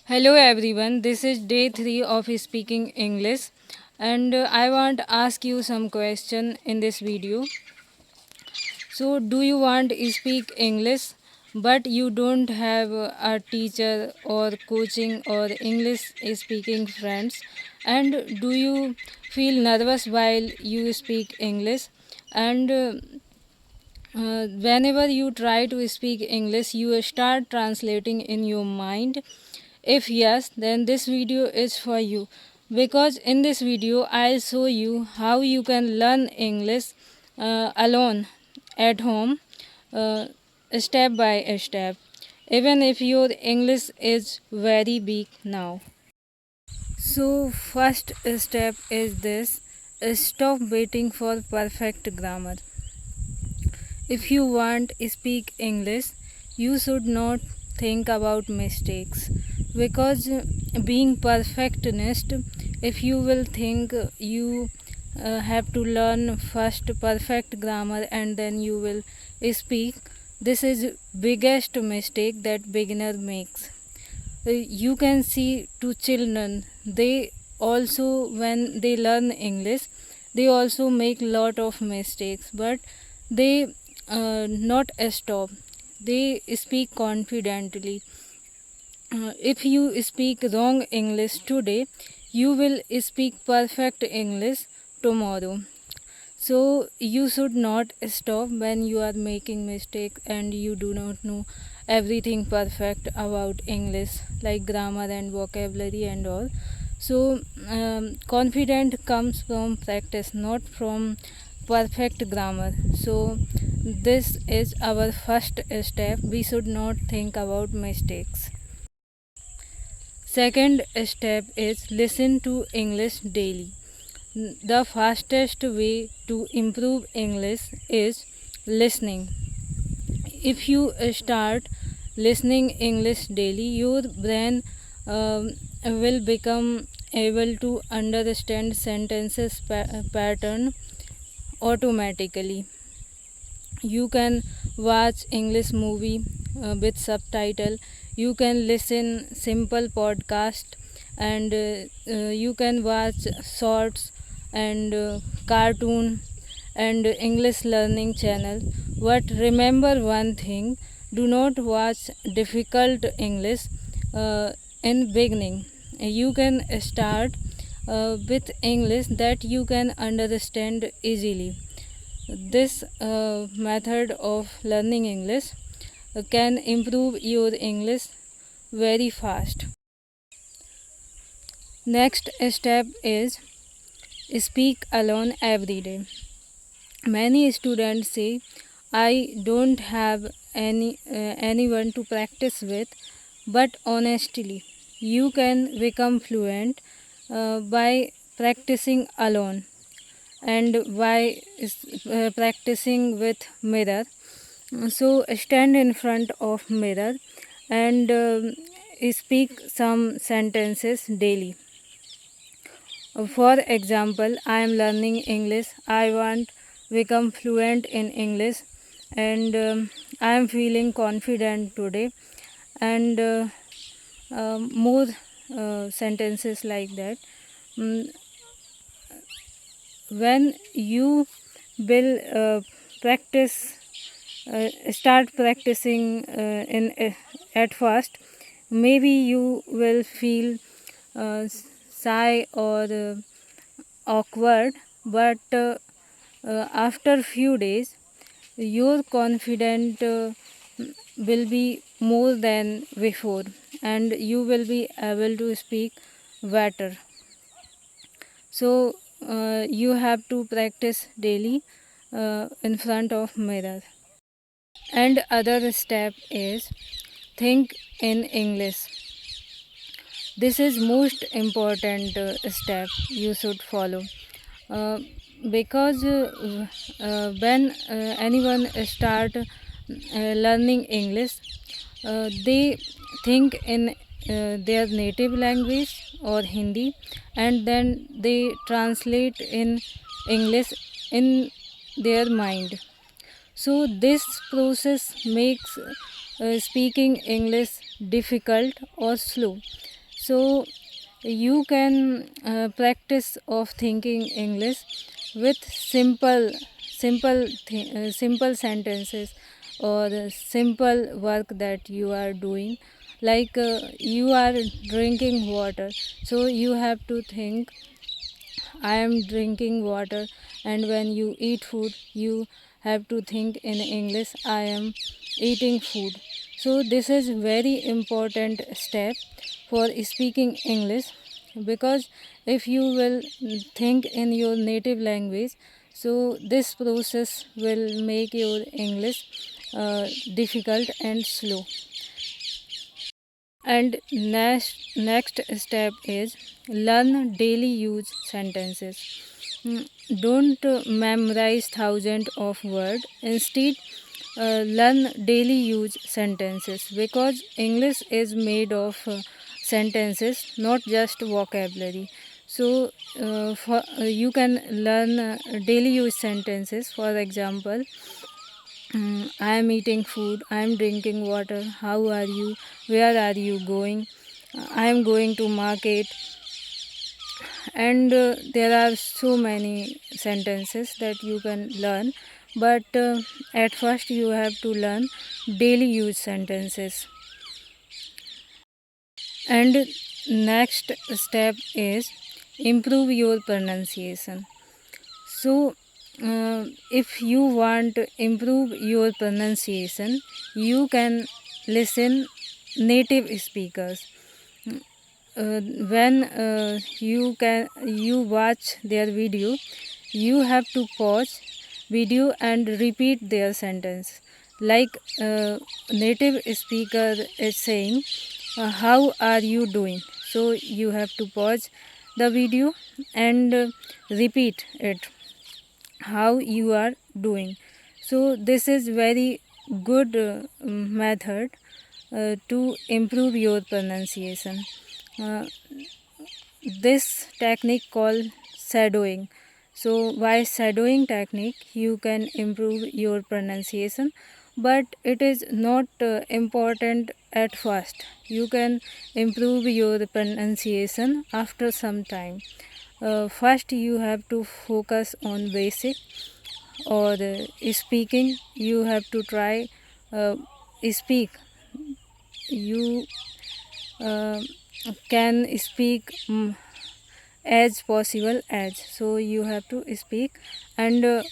Hello everyone, this is day 3 of speaking English and I want to ask you some question in this video. So do you want to speak English but you don't have a teacher or coaching or English speaking friends, and do you feel nervous while you speak English, and whenever you try to speak English you start translating in your mind? If yes, then this video is for you, because in this video I'll show you how you can learn English alone at home, uh, step by step, even if your English is very weak now. So first step is this: stop waiting for perfect grammar. If you want to speak English, you should not think about mistakes, because being perfectionist, if you will think you have to learn first perfect grammar and then you will speak, this is biggest mistake that beginner makes. You can see two children, they also, when they learn English, they also make lot of mistakes, but they not stop, they speak confidently. If you speak wrong English today, you will speak perfect English tomorrow. So you should not stop when you are making mistake and you do not know everything perfect about English, like grammar and vocabulary and all. So confident comes from practice, not from perfect grammar. So this is our first step, we should not think about mistakes. Second step is listen to English daily. The fastest way to improve English is listening. If you start listening English daily, your brain will become able to understand sentences pattern automatically. You can watch English movie with subtitle, you can listen simple podcast, and you can watch shorts and cartoon and English learning channel. But remember one thing, do not watch difficult English in beginning. You can start with English that you can understand easily. This method of learning English can improve your English very fast. Next step is speak alone every day. Many students say, I don't have anyone to practice with, but honestly, you can become fluent by practicing alone and by practicing with mirror. So stand in front of mirror and speak some sentences daily. For example, I am learning English, I want become fluent in English, and I am feeling confident today, and more sentences like that. Mm, when you will practice start practicing in at first, maybe you will feel shy or awkward, but after few days your confident will be more than before, and you will be able to speak better. So you have to practice daily in front of mirror. And other step is think in English. This is most important step you should follow, uh, because when anyone start learning English, they think in their native language or Hindi, and then they translate in English in their mind. So this process makes speaking English difficult or slow. So you can practice of thinking English with simple sentences or simple work that you are doing, like you are drinking water, so you have to think I am drinking water. And when you eat food, you have to think in English, I am eating food. So this is very important step for speaking English, because if you will think in your native language, so this process will make your English difficult and slow. And next step is learn daily use sentences. Mm, Don't memorize thousands of words. Instead, learn daily use sentences, because English is made of sentences, not just vocabulary. So, you can learn daily use sentences. For example, I am eating food, I am drinking water, how are you, where are you going, I am going to market. And there are so many sentences that you can learn, but at first you have to learn daily use sentences. And next step is improve your pronunciation. So, if you want to improve your pronunciation, you can listen native speakers. When you watch their video, you have to pause video and repeat their sentence. Like native speaker is saying, "How are you doing?" So you have to pause the video and repeat it, how you are doing. So this is very good method to improve your pronunciation. uh, this technique called shadowing. So by shadowing technique you can improve your pronunciation, but it is not important at first. You can improve your pronunciation after some time. First you have to focus on basic or speaking. You have to try speak. You uh, can speak as possible as, so you have to speak. And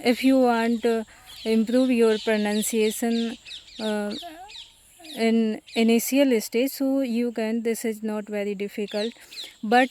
if you want to improve your pronunciation uh, in initial stage, so you can, this is not very difficult. But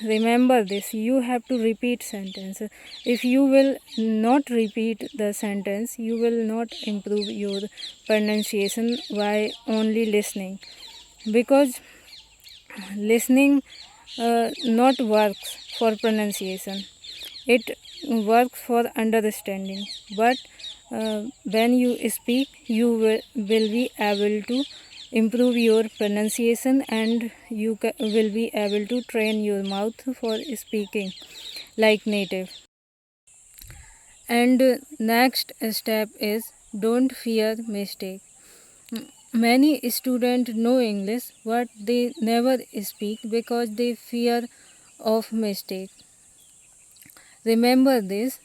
remember this, you have to repeat sentence. If you will not repeat the sentence, you will not improve your pronunciation by only listening, because listening not works for pronunciation, it works for understanding. But when you speak, you will be able to improve your pronunciation, and you will be able to train your mouth for speaking like native. And next step is don't fear mistake. Many students know English, but they never speak because they fear of mistake. Remember this,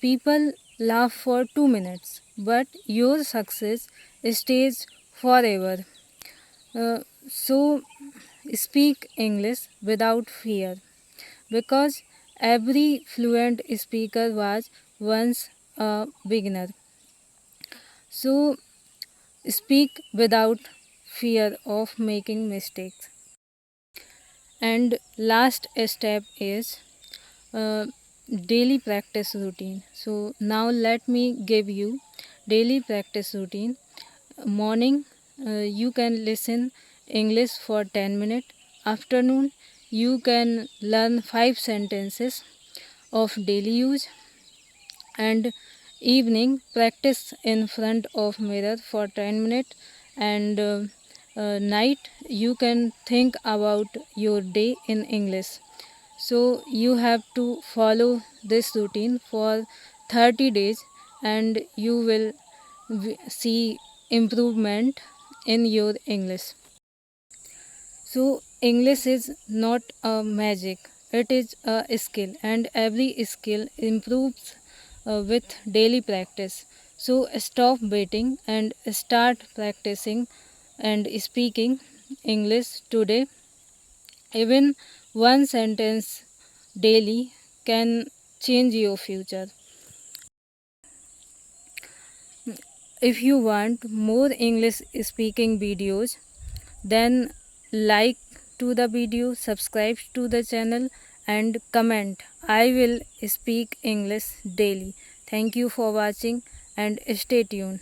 people laugh for 2 minutes, but your success stays forever. So speak English without fear, because every fluent speaker was once a beginner. So speak without fear of making mistakes. And last step is uh, daily practice routine. So now let me give you daily practice routine. Morning, you can listen English for 10 minutes. Afternoon, you can learn 5 sentences of daily use. And evening, practice in front of mirror for 10 minutes. And night, you can think about your day in English. So you have to follow this routine for 30 days, and you will see improvement in your English. So English is not a magic, it is a skill, and every skill improves with daily practice. So stop waiting and start practicing and speaking English today. Even one sentence daily can change your future. If you want more English speaking videos, then like to the video, subscribe to the channel and comment. I will speak English daily. Thank you for watching and stay tuned.